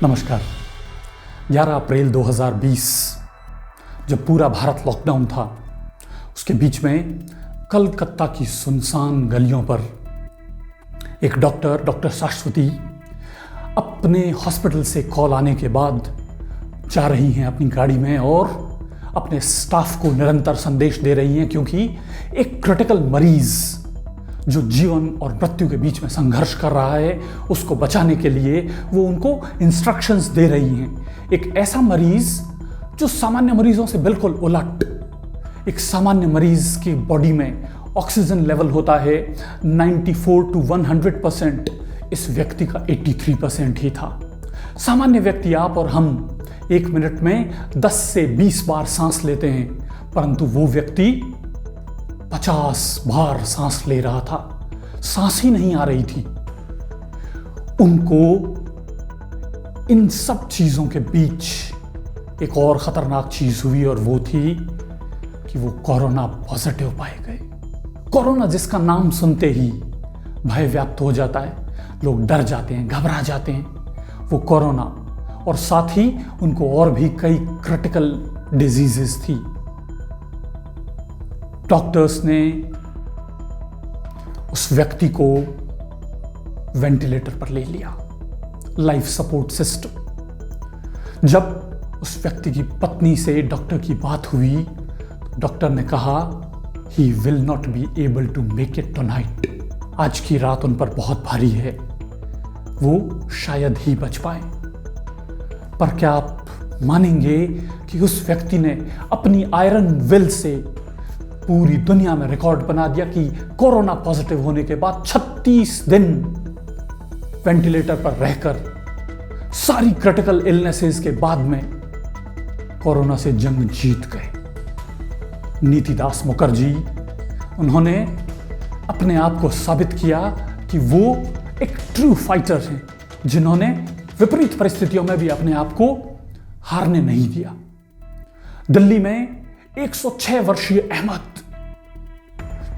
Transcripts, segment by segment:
नमस्कार। 11 अप्रैल 2020 जब पूरा भारत लॉकडाउन था, उसके बीच में कलकत्ता की सुनसान गलियों पर एक डॉक्टर शाश्वती अपने हॉस्पिटल से कॉल आने के बाद जा रही हैं अपनी गाड़ी में और अपने स्टाफ को निरंतर संदेश दे रही हैं, क्योंकि एक क्रिटिकल मरीज जो जीवन और मृत्यु के बीच में संघर्ष कर रहा है, उसको बचाने के लिए वो उनको इंस्ट्रक्शंस दे रही हैं। एक ऐसा मरीज जो सामान्य मरीजों से बिल्कुल उलट, एक सामान्य मरीज की बॉडी में ऑक्सीजन लेवल होता है 94 to 100%, इस व्यक्ति का 83% ही था। सामान्य व्यक्ति आप और हम 1 मिनट में 10 से 20 बार सांस लेते हैं, परंतु वो व्यक्ति 50 बार सांस ले रहा था, सांस ही नहीं आ रही थी। उनको इन सब चीजों के बीच एक और खतरनाक चीज हुई और वो थी कि वो कोरोना पॉजिटिव पाए गए। कोरोना जिसका नाम सुनते ही भय व्याप्त हो जाता है, लोग डर जाते हैं, घबरा जाते हैं। वो कोरोना और साथ ही उनको और भी कई क्रिटिकल डिजीजेस थी। डॉक्टर्स ने उस व्यक्ति को वेंटिलेटर पर ले लिया, लाइफ सपोर्ट सिस्टम। जब उस व्यक्ति की पत्नी से डॉक्टर की बात हुई, तो डॉक्टर ने कहा he will not be able to make it tonight. आज की रात उन पर बहुत भारी है, वो शायद ही बच पाए। पर क्या आप मानेंगे कि उस व्यक्ति ने अपनी आयरन विल से पूरी दुनिया में रिकॉर्ड बना दिया कि कोरोना पॉजिटिव होने के बाद 36 दिन वेंटिलेटर पर रहकर सारी क्रिटिकल इलनेसेस के बाद में कोरोना से जंग जीत गए। नीतिदास मुखर्जी, उन्होंने अपने आप को साबित किया कि वो एक ट्रू फाइटर हैं, जिन्होंने विपरीत परिस्थितियों में भी अपने आप को हारने नहीं दिया। दिल्ली में 106 वर्षीय अहमद,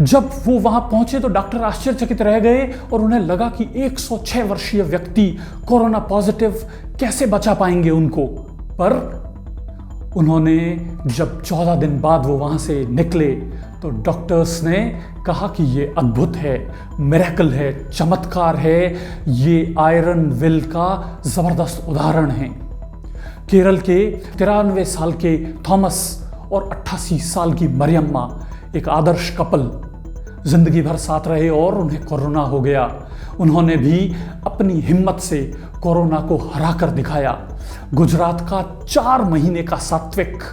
जब वो वहां पहुंचे तो डॉक्टर आश्चर्यचकित रह गए और उन्हें लगा कि 106 वर्षीय व्यक्ति कोरोना पॉजिटिव कैसे बचा पाएंगे उनको। पर उन्होंने जब 14 दिन बाद वो वहां से निकले तो डॉक्टर्स ने कहा कि ये अद्भुत है, मिरेकल है, चमत्कार है, ये आयरन विल का जबरदस्त उदाहरण है। केरल के 93 साल के थॉमस और 88 साल की मरियम्मा, एक आदर्श कपल, जिंदगी भर साथ रहे और उन्हें कोरोना हो गया। उन्होंने भी अपनी हिम्मत से कोरोना को हरा कर दिखाया। गुजरात का 4 महीने का सात्विक,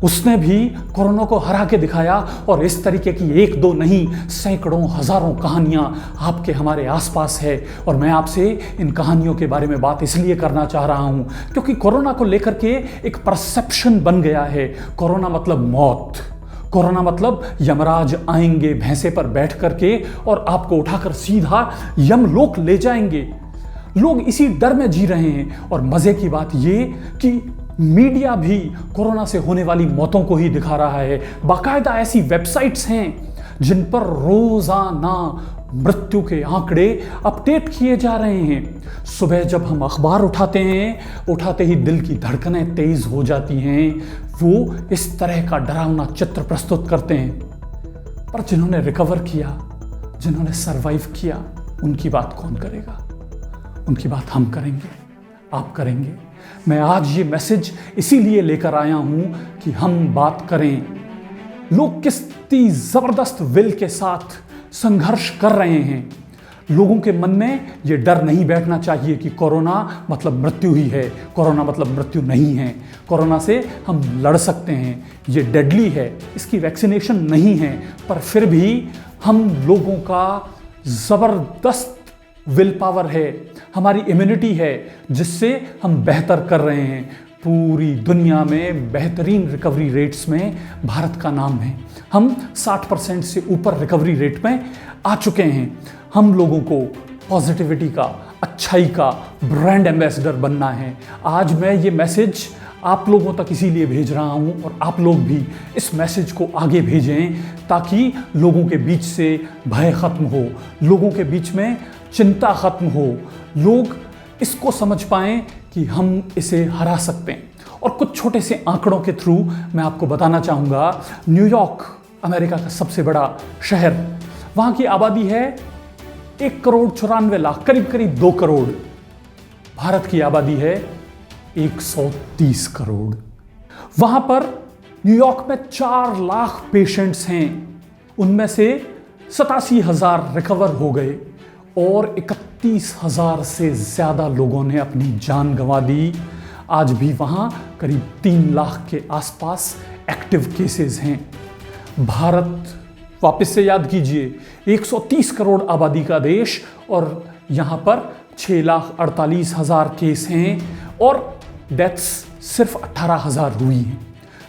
उसने भी कोरोना को हरा के दिखाया। और इस तरीके की 1-2 नहीं, सैकड़ों हजारों कहानियां आपके हमारे आसपास है। और मैं आपसे इन कहानियों के बारे में बात इसलिए करना चाह रहा हूं क्योंकि कोरोना को लेकर के एक परसेप्शन बन गया है। कोरोना मतलब मौत, कोरोना मतलब यमराज आएंगे भैंसे पर बैठ करके और आपको उठाकर सीधा यमलोक ले जाएंगे। लोग इसी डर में जी रहे हैं। और मजे की बात ये कि मीडिया भी कोरोना से होने वाली मौतों को ही दिखा रहा है। बाकायदा ऐसी वेबसाइट्स हैं जिन पर रोजाना मृत्यु के आंकड़े अपडेट किए जा रहे हैं। सुबह जब हम अखबार उठाते हैं, उठाते ही दिल की धड़कनें तेज हो जाती हैं। वो इस तरह का डरावना चित्र प्रस्तुत करते हैं। पर जिन्होंने रिकवर किया, जिन्होंने सरवाइव किया, उनकी बात कौन करेगा? उनकी बात हम करेंगे, आप करेंगे। मैं आज ये मैसेज इसीलिए लेकर आया हूं कि हम बात करें। लोग कितनी जबरदस्त विल के साथ संघर्ष कर रहे हैं। लोगों के मन में ये डर नहीं बैठना चाहिए कि कोरोना मतलब मृत्यु ही है, कोरोना मतलब मृत्यु नहीं है। कोरोना से हम लड़ सकते हैं, ये डेडली है, इसकी वैक्सीनेशन नहीं है, पर फिर भी हम लोगों का ज़बरदस्त विल पावर है, हमारी इम्यूनिटी है, जिससे हम बेहतर कर रहे हैं। पूरी दुनिया में बेहतरीन रिकवरी रेट्स में भारत का नाम है। हम 60% से ऊपर रिकवरी रेट में आ चुके हैं। हम लोगों को पॉजिटिविटी का, अच्छाई का ब्रांड एम्बेसडर बनना है। आज मैं ये मैसेज आप लोगों तक इसीलिए भेज रहा हूँ और आप लोग भी इस मैसेज को आगे भेजें ताकि लोगों के बीच से भय खत्म हो, लोगों के बीच में चिंता खत्म हो, लोग इसको समझ पाएं कि हम इसे हरा सकते हैं। और कुछ छोटे से आंकड़ों के थ्रू मैं आपको बताना चाहूँगा। न्यूयॉर्क अमेरिका का सबसे बड़ा शहर, वहाँ की आबादी है 1,94,00,000, करीब करीब 2 करोड़। भारत की आबादी है 130 करोड़। वहाँ पर न्यूयॉर्क में 4 लाख पेशेंट्स हैं, उनमें से 87,000 रिकवर हो गए और 31,000 से ज़्यादा लोगों ने अपनी जान गंवा दी। आज भी वहाँ करीब 3 लाख के आसपास एक्टिव केसेस हैं। भारत, वापस से याद कीजिए, 130 करोड़ आबादी का देश और यहाँ पर 6,48,000 केस हैं और डेथ्स सिर्फ 18,000 हुई हैं।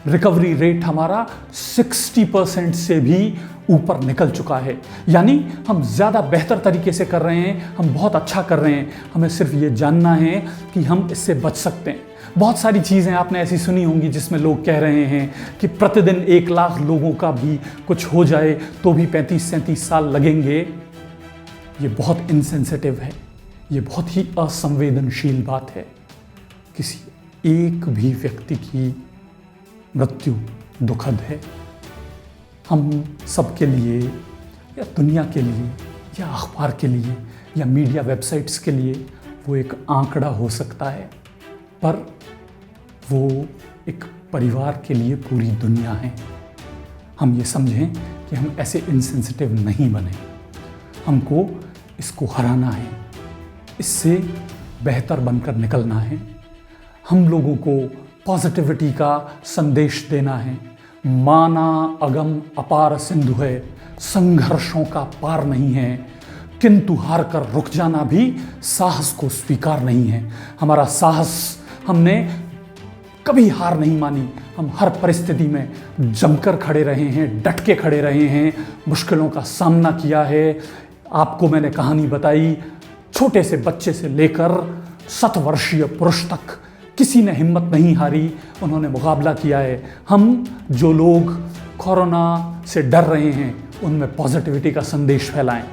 रिकवरी रेट हमारा 60% से भी ऊपर निकल चुका है। यानी हम ज़्यादा बेहतर तरीके से कर रहे हैं, हम बहुत अच्छा कर रहे हैं। हमें सिर्फ ये जानना है कि हम इससे बच सकते हैं। बहुत सारी चीज़ें आपने ऐसी सुनी होंगी जिसमें लोग कह रहे हैं कि प्रतिदिन 1 लाख लोगों का भी कुछ हो जाए तो भी 35-37 साल लगेंगे। ये बहुत इनसेंसिटिव है, ये बहुत ही असंवेदनशील बात है। किसी एक भी व्यक्ति की मृत्यु दुखद है। हम सबके लिए या दुनिया के लिए या अखबार के लिए या मीडिया वेबसाइट्स के लिए वो एक आंकड़ा हो सकता है, पर वो एक परिवार के लिए पूरी दुनिया है। हम ये समझें कि हम ऐसे इनसेंसिटिव नहीं बने। हमको इसको हराना है, इससे बेहतर बनकर निकलना है। हम लोगों को पॉजिटिविटी का संदेश देना है। माना अगम अपार सिंधु है, संघर्षों का पार नहीं है, किंतु हार कर रुक जाना भी साहस को स्वीकार नहीं है। हमारा साहस, हमने कभी हार नहीं मानी। हम हर परिस्थिति में जमकर खड़े रहे हैं, डट के खड़े रहे हैं, मुश्किलों का सामना किया है। आपको मैंने कहानी बताई, छोटे से बच्चे से लेकर 60 वर्षीय पुरुष तक किसी ने हिम्मत नहीं हारी, उन्होंने मुकाबला किया है। हम जो लोग कोरोना से डर रहे हैं उनमें पॉजिटिविटी का संदेश फैलाएं।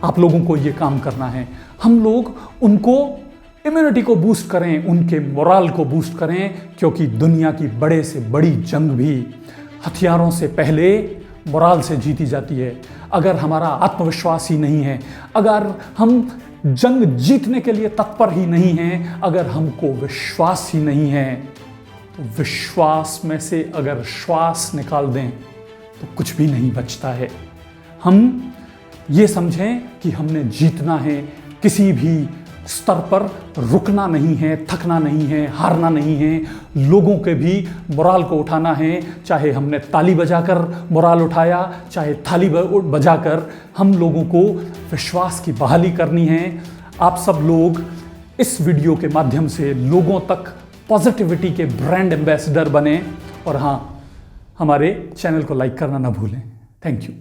आप लोगों को ये काम करना है। हम लोग उनको इम्यूनिटी को बूस्ट करें, उनके मोराल को बूस्ट करें, क्योंकि दुनिया की बड़े से बड़ी जंग भी हथियारों से पहले मोराल से जीती जाती है। अगर हमारा आत्मविश्वास ही नहीं है, अगर हम जंग जीतने के लिए तत्पर ही नहीं हैं, अगर हमको विश्वास ही नहीं है, तो विश्वास में से अगर श्वास निकाल दें तो कुछ भी नहीं बचता है। हम ये समझें कि हमने जीतना है, किसी भी स्तर पर रुकना नहीं है, थकना नहीं है, हारना नहीं है, लोगों के भी मोराल को उठाना है। चाहे हमने ताली बजाकर मोराल उठाया, चाहे थाली बजाकर, हम लोगों को विश्वास की बहाली करनी है। आप सब लोग इस वीडियो के माध्यम से लोगों तक पॉजिटिविटी के ब्रांड एम्बेसडर बने। और हाँ, हमारे चैनल को लाइक करना ना भूलें। Thank you.